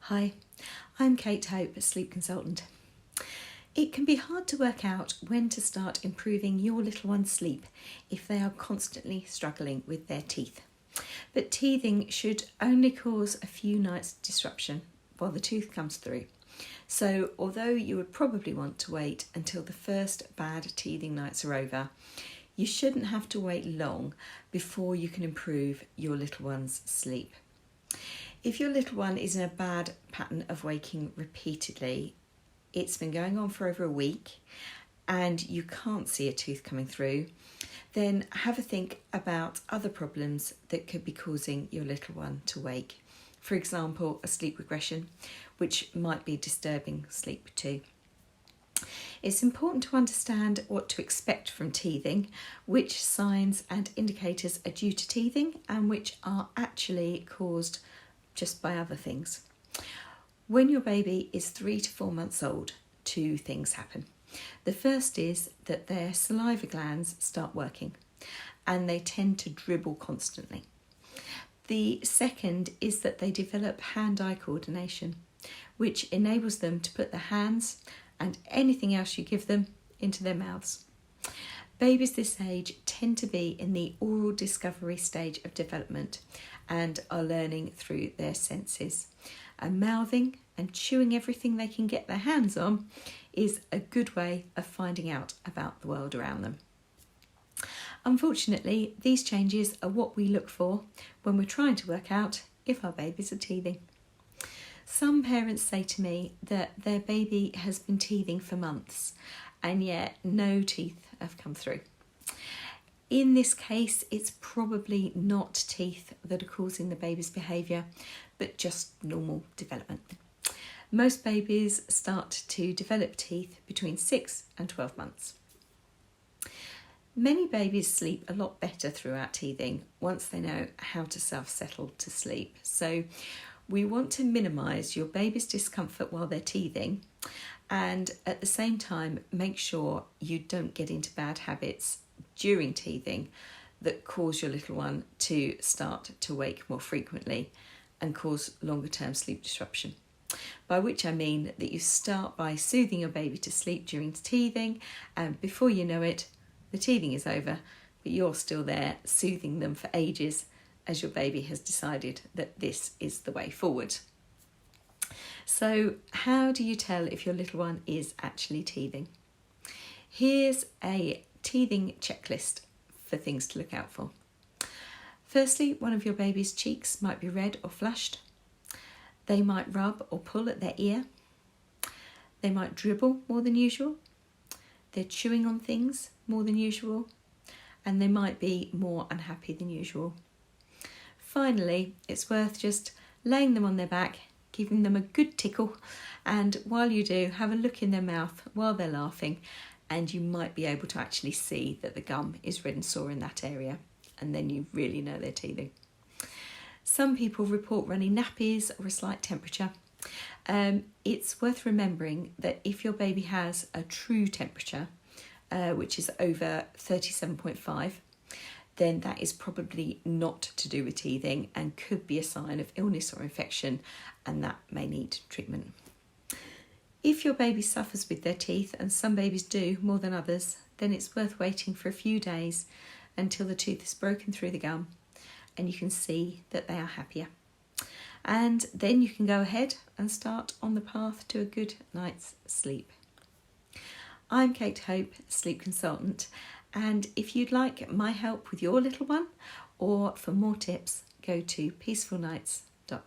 Hi, I'm Cate, a sleep consultant. It can be hard to work out when to start improving your little one's sleep if they are constantly struggling with their teeth. But teething should only cause a few nights disruption while the tooth comes through. So although you would probably want to wait until the first bad teething nights are over, you shouldn't have to wait long before you can improve your little one's sleep. If your little one is in a bad pattern of waking repeatedly, it's been going on for over a week and you can't see a tooth coming through, then have a think about other problems that could be causing your little one to wake. For example, a sleep regression, which might be disturbing sleep too. It's important to understand what to expect from teething, which signs and indicators are due to teething and which are actually caused just by other things. When your baby is 3 to 4 months old, 2 things happen. The first is that their saliva glands start working and they tend to dribble constantly. The second is that they develop hand-eye coordination, which enables them to put their hands and anything else you give them into their mouths. Babies this age tend to be in the oral discovery stage of development and are learning through their senses. And mouthing and chewing everything they can get their hands on is a good way of finding out about the world around them. Unfortunately, these changes are what we look for when we're trying to work out if our babies are teething. Some parents say to me that their baby has been teething for months and yet no teeth have come through. In this case, it's probably not teeth that are causing the baby's behaviour, but just normal development. Most babies start to develop teeth between 6 and 12 months. Many babies sleep a lot better throughout teething once they know how to self-settle to sleep. So we want to minimise your baby's discomfort while they're teething and at the same time make sure you don't get into bad habits during teething that cause your little one to start to wake more frequently and cause longer term sleep disruption. By which I mean that you start by soothing your baby to sleep during teething and before you know it, the teething is over, but you're still there soothing them for ages as your baby has decided that this is the way forward. So how do you tell if your little one is actually teething? Here's a teething checklist for things to look out for. Firstly, one of your baby's cheeks might be red or flushed. They might rub or pull at their ear. They might dribble more than usual. They're chewing on things more than usual. And they might be more unhappy than usual. Finally, it's worth just laying them on their back, giving them a good tickle, and while you do, have a look in their mouth while they're laughing, and you might be able to actually see that the gum is red and sore in that area, and then you really know they're teething. Some people report runny nappies or a slight temperature. It's worth remembering that if your baby has a true temperature, which is over 37.5, then that is probably not to do with teething and could be a sign of illness or infection, and that may need treatment. If your baby suffers with their teeth, and some babies do more than others, then it's worth waiting for a few days until the tooth is broken through the gum and you can see that they are happier. And then you can go ahead and start on the path to a good night's sleep. I'm Cate Hope, sleep consultant, and if you'd like my help with your little one or for more tips, go to peacefulnights.net.